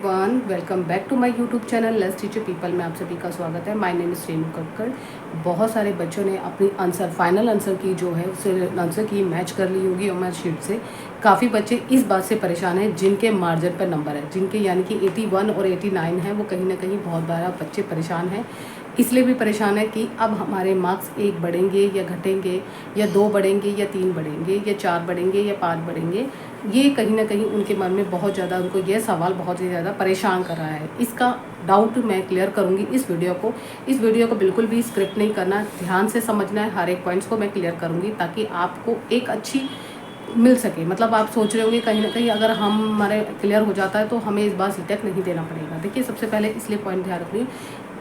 Everyone, welcome back to my YouTube channel let's teach people में आप सभी का स्वागत है। My name is Renu Kakkar. बहुत सारे बच्चों ने अपनी फाइनल आंसर की जो है उससे आंसर की मैच कर ली होगी ओमर शीट से। काफ़ी बच्चे इस बात से परेशान हैं जिनके मार्जिन पर नंबर है, जिनके यानी कि 81 और 89 है, वो कहीं ना कहीं बहुत बार बच्चे परेशान हैं। इसलिए भी परेशान है कि अब हमारे मार्क्स 1 बढ़ेंगे या घटेंगे, या 2 बढ़ेंगे या 3 बढ़ेंगे या 4 बढ़ेंगे या 5 बढ़ेंगे। ये कहीं ना कहीं उनके मन में बहुत ज़्यादा, उनको यह सवाल बहुत ही ज़्यादा परेशान कर रहा है। इसका डाउट मैं क्लियर करूंगी इस वीडियो को बिल्कुल भी स्क्रिप्ट नहीं करना, ध्यान से समझना है। हर एक पॉइंट्स को मैं क्लियर करूंगी ताकि आपको एक अच्छी मिल सके। मतलब आप सोच रहे होंगे कहीं ना कहीं अगर हमारे क्लियर हो जाता है तो हमें इस बार सीटेक नहीं देना पड़ेगा। देखिए, सबसे पहले इसलिए पॉइंट ध्यान रखिए,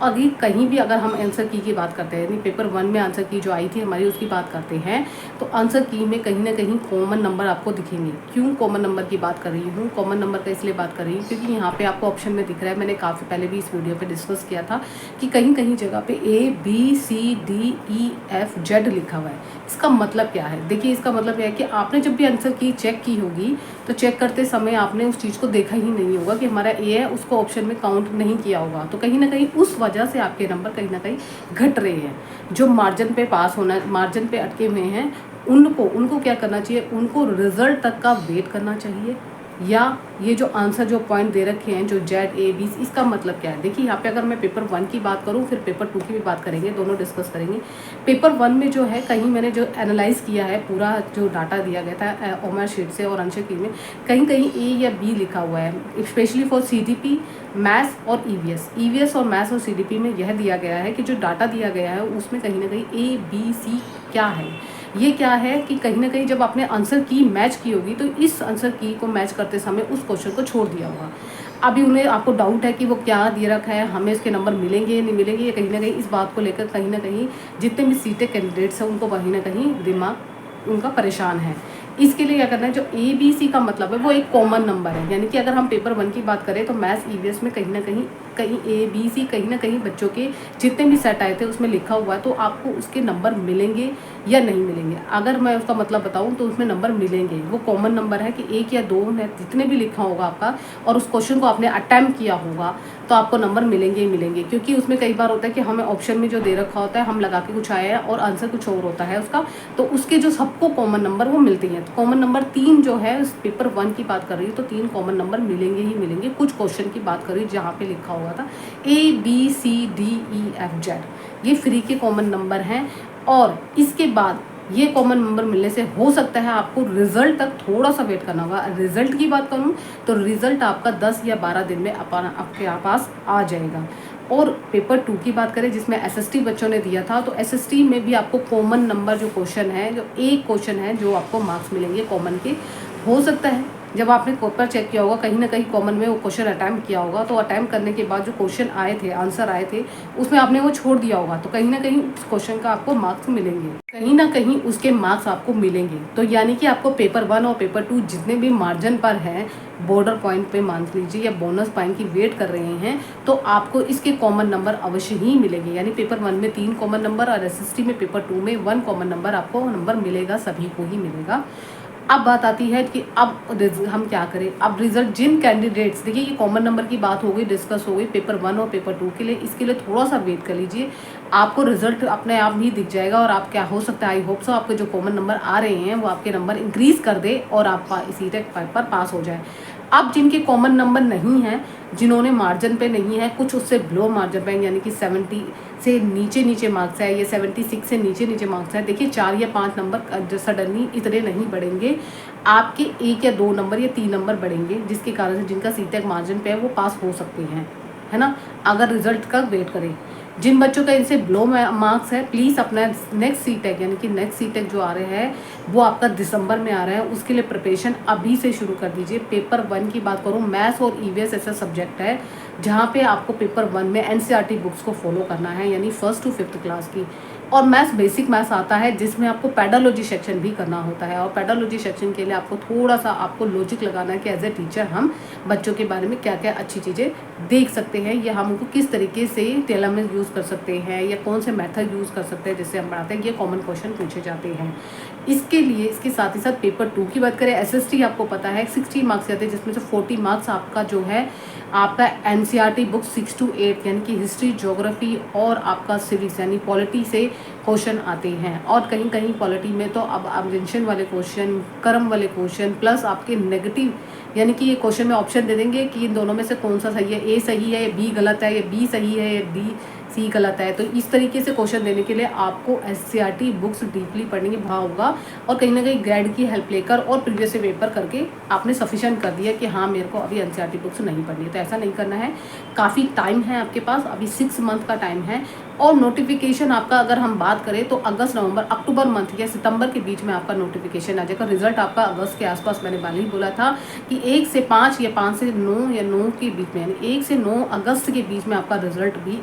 अभी कहीं भी अगर हम आंसर की बात करते हैं, यानी पेपर 1 में आंसर की जो आई थी हमारी उसकी बात करते हैं, तो आंसर की में कहीं ना कहीं कॉमन नंबर आपको दिखेंगे। क्यों कॉमन नंबर की बात कर रही हूँ? कॉमन नंबर का इसलिए बात कर रही हूँ क्योंकि यहाँ पे आपको ऑप्शन में दिख रहा है, मैंने काफ़ी पहले भी इस वीडियो पे डिस्कस किया था कि कहीं कहीं जगह पे ABCDEFZ लिखा हुआ है। इसका मतलब क्या है? देखिए, इसका मतलब यह है कि आपने जब भी आंसर की चेक की होगी तो चेक करते समय आपने उस चीज़ को देखा ही नहीं होगा कि हमारा ए है, उसको ऑप्शन में काउंट नहीं किया होगा। तो कहीं ना कहीं उस वजह से आपके नंबर कहीं ना कहीं घट रहे हैं। जो मार्जिन पे पास होना, मार्जिन पे अटके हुए हैं, उनको क्या करना चाहिए? उनको रिजल्ट तक का वेट करना चाहिए, या ये जो आंसर जो पॉइंट दे रखे हैं जो ZAB, इसका मतलब क्या है? देखिए, यहाँ पे अगर मैं पेपर 1 की बात करूँ, फिर पेपर 2 की भी बात करेंगे, दोनों डिस्कस करेंगे। पेपर 1 में जो है, कहीं मैंने जो एनालाइज किया है, पूरा जो डाटा दिया गया था ओमर शीट से और आंसर की में कहीं कहीं A या B लिखा हुआ है, स्पेशली फॉर CDP, मैथ्स और EVS और मैथ्स और CDP में यह दिया गया है कि जो डाटा दिया गया है उसमें कहीं ना कहीं ABC क्या है, ये क्या है कि कहीं ना कहीं जब आपने आंसर की मैच की होगी तो इस आंसर की को मैच करते समय उस क्वेश्चन को छोड़ दिया होगा। अभी उन्हें आपको डाउट है कि वो क्या दे रखा है, हमें इसके नंबर मिलेंगे या नहीं मिलेंगे, या कहीं ना कहीं इस बात को लेकर कहीं ना कहीं जितने भी सीटें कैंडिडेट्स हैं उनको कहीं ना कहीं दिमाग उनका परेशान है। इसके लिए क्या करना है, जो ABC का मतलब है वो एक कॉमन नंबर है। यानी कि अगर हम पेपर 1 की बात करें तो मैथ्स EVS में कहीं ABC कहीं ना कहीं बच्चों के जितने भी सेट आए थे उसमें लिखा हुआ है, तो आपको उसके नंबर मिलेंगे या नहीं मिलेंगे। अगर मैं उसका मतलब बताऊं तो उसमें नंबर मिलेंगे। वो कॉमन नंबर है कि 1 या 2 है, जितने भी लिखा होगा आपका, और उस क्वेश्चन को आपने अटैम्प्ट किया होगा तो आपको नंबर मिलेंगे ही मिलेंगे। क्योंकि उसमें कई बार होता है कि हमें ऑप्शन में जो दे रखा होता है हम लगा के कुछ आया है और आंसर कुछ और होता है उसका, तो उसके जो सबको कॉमन नंबर वो मिलते हैं। तो कॉमन नंबर 3 जो है, उस पेपर 1 की बात कर रही हूँ तो 3 कॉमन नंबर मिलेंगे ही मिलेंगे। कुछ क्वेश्चन की बात कर रही हूँ जहाँ पे लिखा हुआ था ABCDEFZ, ये फ्री के कॉमन नंबर हैं। और इसके बाद ये कॉमन नंबर मिलने से हो सकता है आपको रिजल्ट तक थोड़ा सा वेट करना होगा। रिजल्ट की बात करूँ तो रिजल्ट आपका 10 या 12 दिन में आपके पास आ जाएगा। और पेपर 2 की बात करें जिसमें SST बच्चों ने दिया था, तो SST में भी आपको कॉमन नंबर जो क्वेश्चन है, जो एक क्वेश्चन है जो आपको मार्क्स मिलेंगे कॉमन के। हो सकता है जब आपने पेपर चेक किया होगा कहीं ना कहीं कॉमन में वो क्वेश्चन अटैम्प्ट किया होगा, तो अटैम्प्ट करने के बाद जो क्वेश्चन आए थे, आंसर आए थे, उसमें आपने वो छोड़ दिया होगा, तो कहीं ना कहीं उस क्वेश्चन का आपको मार्क्स मिलेंगे, कहीं ना कहीं उसके मार्क्स आपको मिलेंगे। तो यानी कि आपको पेपर 1 और पेपर 2 जितने भी मार्जिन पर हैं, बॉर्डर पॉइंट पे मान लीजिए या बोनस पॉइंट की वेट कर रहे हैं, तो आपको इसके कॉमन नंबर अवश्य ही मिलेंगे। यानी पेपर 1 में 3 कॉमन नंबर और SST में पेपर 2 में 1 कॉमन नंबर आपको नंबर मिलेगा, सभी को ही मिलेगा। अब बात आती है कि अब हम क्या करें। अब रिजल्ट जिन कैंडिडेट्स, देखिए ये कॉमन नंबर की बात हो गई, डिस्कस हो गई पेपर 1 और पेपर 2 के लिए। इसके लिए थोड़ा सा वेट कर लीजिए, आपको रिजल्ट अपने आप ही दिख जाएगा। और आप क्या हो सकता है, आई होप सो आपके जो कॉमन नंबर आ रहे हैं वो आपके नंबर इंक्रीज कर दे और आप सीटेक पर पास हो जाए। अब जिनके कॉमन नंबर नहीं हैं, जिन्होंने मार्जिन पे नहीं है, कुछ उससे बिलो मार्जिन पे, यानी कि 70 से नीचे मार्क्स है या 76 से नीचे मार्क्स है, देखिए 4 या 5 नंबर सडनली इतने नहीं बढ़ेंगे, आपके 1 या 2 नंबर या 3 नंबर बढ़ेंगे, जिसके कारण से जिनका सीटेक मार्जिन पे है वो पास हो सकते हैं, है ना, अगर रिजल्ट का वेट करें। जिन बच्चों का इनसे बिलो मार्क्स है, प्लीज़ अपना नेक्स्ट सीटेक, यानी कि नेक्स्ट सीटेक जो आ रहे हैं वो आपका दिसंबर में आ रहा है, उसके लिए प्रिपरेशन अभी से शुरू कर दीजिए। पेपर 1 की बात करूँ, मैथ्स और EVS ऐसा सब्जेक्ट है जहाँ पे आपको पेपर 1 में NCERT बुक्स को फॉलो करना है, यानी 1st to 5th क्लास की। और मैथ्स बेसिक मैथ्स आता है जिसमें आपको पेडालॉजी सेक्शन भी करना होता है, और पेडालॉजी सेक्शन के लिए आपको थोड़ा सा आपको लॉजिक लगाना है कि एज ए टीचर हम बच्चों के बारे में क्या क्या अच्छी चीज़ें देख सकते हैं, या हम उनको किस तरीके से टेलमेंट यूज़ कर सकते हैं, या कौन से मेथड यूज़ कर सकते हैं जिससे हम पढ़ाते हैं। ये कॉमन क्वेश्चन पूछे जाते हैं। इसके लिए इसके साथ ही साथ पेपर 2 की बात करें, एसएसटी आपको पता है 60 मार्क्स आते हैं, जिसमें से 40 मार्क्स आपका जो है आपका एनसीईआरटी बुक 6 to 8 यानी कि हिस्ट्री, ज्योग्राफी और आपका सिविक्स यानी पॉलिटी से क्वेश्चन आते हैं। और कहीं कहीं पॉलिटी में तो अब अब्जेंशन वाले क्वेश्चन, कर्म वाले क्वेश्चन प्लस आपके नेगेटिव यानी कि ये क्वेश्चन में ऑप्शन दे देंगे कि इन दोनों में से कौन सा सही है, ए सही है या बी गलत है, या बी सही है या डी सी गलत है। तो इस तरीके से क्वेश्चन देने के लिए आपको एससीईआरटी बुक्स डीपली पढ़ने की भाव होगा और कहीं ना कहीं गाइड की हेल्प लेकर और प्रीवियस पेपर करके आपने सफिशिएंट कर दिया कि हाँ मेरे को अभी एनसीईआरटी बुक्स नहीं पढ़नी है। तो ऐसा नहीं करना है, काफ़ी टाइम है आपके पास, अभी 6 मंथ का टाइम है। और नोटिफिकेशन आपका अगर हम बात करें तो अगस्त, नवंबर, अक्टूबर मंथ या सितंबर के बीच में आपका नोटिफिकेशन आ जाएगा। रिजल्ट आपका अगस्त के आसपास, मैंने पहले ही बोला था कि 1 से 5 या 5 से 9 या 9 के बीच में, यानी 1 से 9 अगस्त के बीच में आपका रिजल्ट भी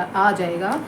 आ जाएगा,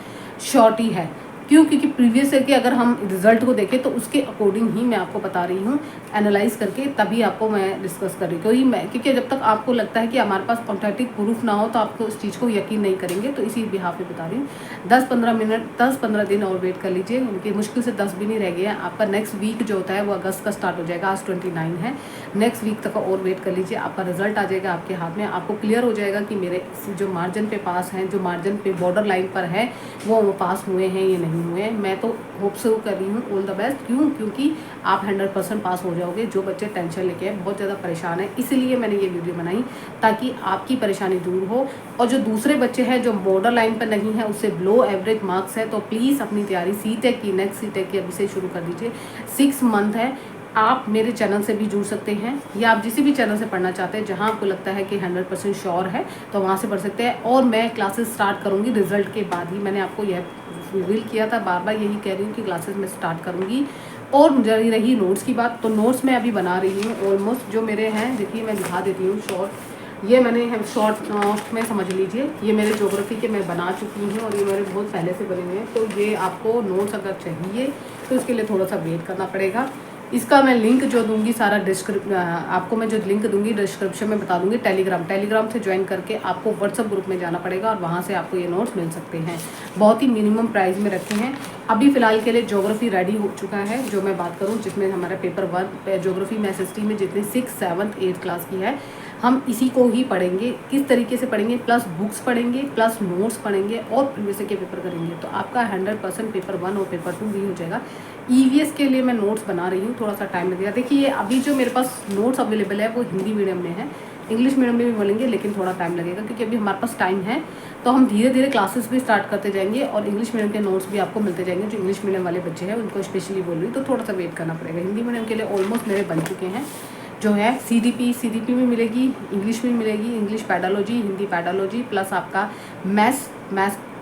श्योरिटी है। क्यों? क्योंकि प्रीवियस ईयर के अगर हम रिजल्ट को देखें तो उसके अकॉर्डिंग ही मैं आपको बता रही हूँ, एनालाइज करके तभी आपको मैं डिस्कस कर रही हूँ। क्योंकि जब तक आपको लगता है कि हमारे पास ऑथेंटिक प्रूफ ना हो तो आपको उस चीज़ को यकीन नहीं करेंगे। तो इसी बिहाफ पे बता रही हूँ। 10-15 दिन और वेट कर लीजिए, उनकी मुश्किल से 10 भी नहीं रह गए हैं। आपका नेक्स्ट वीक जो होता है वो अगस्त का स्टार्ट हो जाएगा, आज 29 है, नेक्स्ट वीक तक और वेट कर लीजिए, आपका रिजल्ट आ जाएगा आपके हाथ में। आपको क्लियर हो जाएगा कि मेरे जो मार्जिन पे पास हैं, जो मार्जिन पे बॉर्डर लाइन पर है वो पास हुए हैं या नहीं हुए हैं। मैं तो होप से कर रही हूँ, ऑल द बेस्ट। क्यों? क्योंकि आप 100% पास हो जाओगे। जो बच्चे टेंशन लेके हैं, बहुत ज़्यादा परेशान है, इसीलिए मैंने ये वीडियो बनाई ताकि आपकी परेशानी दूर हो। और जो दूसरे बच्चे हैं जो बॉर्डर लाइन पर नहीं है, उससे बिलो एवरेज मार्क्स है, तो प्लीज़ अपनी तैयारी सीटेक की, नेक्स्ट सीटेक की अभी से शुरू कर दीजिए। 6 मंथ है, आप मेरे चैनल से भी जुड़ सकते हैं या आप जिस भी चैनल से पढ़ना चाहते हैं जहां आपको लगता है कि 100% श्योर है तो वहां से पढ़ सकते हैं। और मैं क्लासेस स्टार्ट करूंगी रिजल्ट के बाद ही, मैंने आपको यह रिवील किया था, बार बार यही कह रही हूँ कि क्लासेस मैं स्टार्ट करूँगी। और जरी रही नोट्स की बात, तो नोट्स मैं अभी बना रही हूँ ऑलमोस्ट। जो मेरे हैं देखिए मैं दिखा देती हूँ शॉर्ट, ये मैंने शॉर्ट नोट में समझ लीजिए, ये मेरे ज्योग्राफी के मैं बना चुकी हूँ और ये मेरे बहुत पहले से बने हुए हैं। तो ये आपको नोट्स अगर चाहिए तो इसके लिए थोड़ा सा वेट करना पड़ेगा। इसका मैं लिंक जो दूंगी सारा आपको मैं जो लिंक दूंगी डिस्क्रिप्शन में बता दूंगी। टेलीग्राम से ज्वाइन करके आपको व्हाट्सएप ग्रुप में जाना पड़ेगा और वहाँ से आपको ये नोट्स मिल सकते हैं। बहुत ही मिनिमम प्राइस में रखे हैं। अभी फ़िलहाल के लिए ज्योग्राफी रेडी हो चुका है, जो मैं बात करूँ जिसमें हमारा पेपर 1 ज्योग्राफी में एसएसटी में जितनी 6, 7, 8 क्लास की है, हम इसी को ही पढ़ेंगे। किस तरीके से पढ़ेंगे, प्लस बुक्स पढ़ेंगे, प्लस नोट्स पढ़ेंगे और प्रीवियस के पेपर करेंगे, तो आपका 100% पेपर 1 और पेपर 2 भी हो जाएगा। ईवीएस के लिए मैं नोट्स बना रही हूँ, थोड़ा सा टाइम लगेगा। देखिए अभी जो मेरे पास नोट्स अवेलेबल है वो हिंदी मीडियम में है, इंग्लिश मीडियम में भी मिलेंगे, लेकिन थोड़ा टाइम लगेगा क्योंकि अभी हमारे पास टाइम है। तो हम धीरे धीरे क्लासेस भी स्टार्ट करते जाएंगे और इंग्लिश मीडियम के नोट्स भी आपको मिलते जाएंगे। जो इंग्लिश मीडियम वाले बच्चे हैं उनको स्पेशली बोल रही हूँ, तो थोड़ा सा वेट करना पड़ेगा। हिंदी मीडियम के लिए ऑलमोस्ट मेरे बन चुके हैं, जो है सीडीपी में मिलेगी, इंग्लिश में मिलेगी, इंग्लिश पैडालॉजी, हिंदी पैडालॉजी, प्लस आपका मैथ्स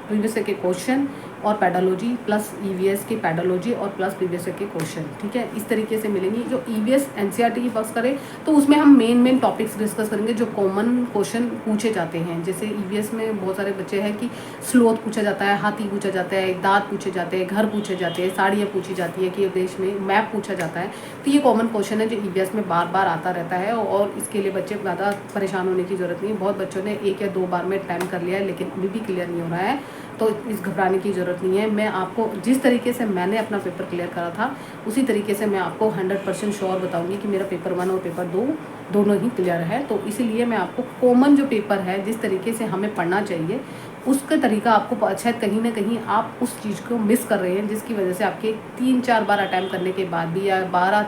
प्रीवियस के क्वेश्चन और पैडालॉजी, प्लस ईवीएस की पैडालॉजी और प्लस प्रीवियस के क्वेश्चन। ठीक है, इस तरीके से मिलेंगी। जो ईवीएस एनसीईआरटी की बात करें तो उसमें हम मेन टॉपिक्स डिस्कस करेंगे जो कॉमन क्वेश्चन पूछे जाते हैं। जैसे ईवीएस में बहुत सारे बच्चे हैं कि स्लोथ पूछा जाता है, हाथी पूछा जाता है, दांत पूछे जाते हैं, घर पूछे जाते हैं, साड़ियाँ पूछी जाती है, कि देश में मैप पूछा जाता है। तो ये कॉमन क्वेश्चन है जो ईवीएस में बार बार आता रहता है और इसके लिए बच्चे ज़्यादा परेशान होने की ज़रूरत नहीं है। बहुत बच्चों ने 1 या 2 बार में अटैम्प्ट कर लिया है लेकिन अभी भी क्लियर नहीं हो रहा है, तो इस घबराने की ज़रूरत नहीं है। मैं आपको जिस तरीके से मैंने अपना पेपर क्लियर करा था उसी तरीके से मैं आपको 100% श्योर बताऊंगी कि मेरा पेपर 1 और पेपर 2 दोनों ही क्लियर है। तो इसीलिए मैं आपको कॉमन जो पेपर है जिस तरीके से हमें पढ़ना चाहिए उसका तरीका आपको शायद कहीं ना कहीं आप उस चीज़ को मिस कर रहे हैं, जिसकी वजह से आपके 3-4 बार अटैम्प्ट करने के बाद भी या 12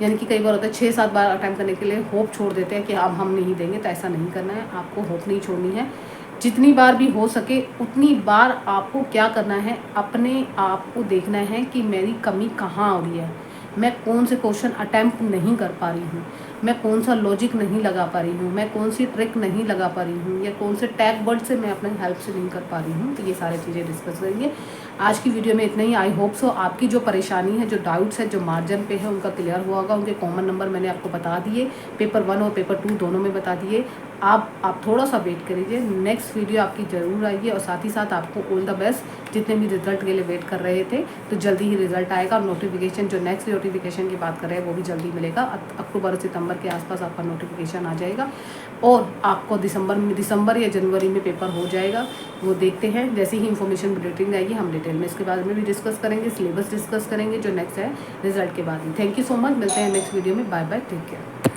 यानी कि कई बार होता है 6-7 बार अटैम्प्ट करने के लिए होप छोड़ देते हैं कि अब हम नहीं देंगे। तो ऐसा नहीं करना है, आपको होप नहीं छोड़नी है। जितनी बार भी हो सके उतनी बार आपको क्या करना है, अपने आप को देखना है कि मेरी कमी कहाँ हो रही है, मैं कौन से क्वेश्चन अटैम्प्ट नहीं कर पा रही हूँ, मैं कौन सा लॉजिक नहीं लगा पा रही हूँ, मैं कौन सी ट्रिक नहीं लगा पा रही हूँ, या कौन से टैग वर्ड से मैं अपने हेल्प से नहीं कर पा रही हूँ। तो ये सारी चीज़ें डिस्कस करेंगे। आज की वीडियो में इतना ही। आई होप सो आपकी जो परेशानी है, जो डाउट्स है, जो मार्जिन पे है, उनका क्लियर हुआ होगा। उनके कॉमन नंबर मैंने आपको बता दिए, पेपर 1 और पेपर 2 दोनों में बता दिए। आप थोड़ा सा वेट करिए, नेक्स्ट वीडियो आपकी ज़रूर आएगी। और साथ ही साथ आपको ऑल द बेस्ट, जितने भी रिजल्ट के लिए वेट कर रहे थे तो जल्दी ही रिजल्ट आएगा। और नोटिफिकेशन जो नेक्स्ट नोटिफिकेशन की बात कर रहे हैं वो भी जल्दी मिलेगा। अक्टूबर सितंबर दिसंबर के आसपास आपका नोटिफिकेशन आ जाएगा और आपको दिसंबर या जनवरी में पेपर हो जाएगा। वो देखते हैं, जैसे ही इन्फॉर्मेशन बुलेटिन आएगी हम डिटेल में इसके बारे में भी डिस्कस करेंगे, सिलेबस डिस्कस करेंगे जो नेक्स्ट है रिजल्ट के बाद में। थैंक यू सो मच, मिलते हैं नेक्स्ट वीडियो में। Bye bye, take care.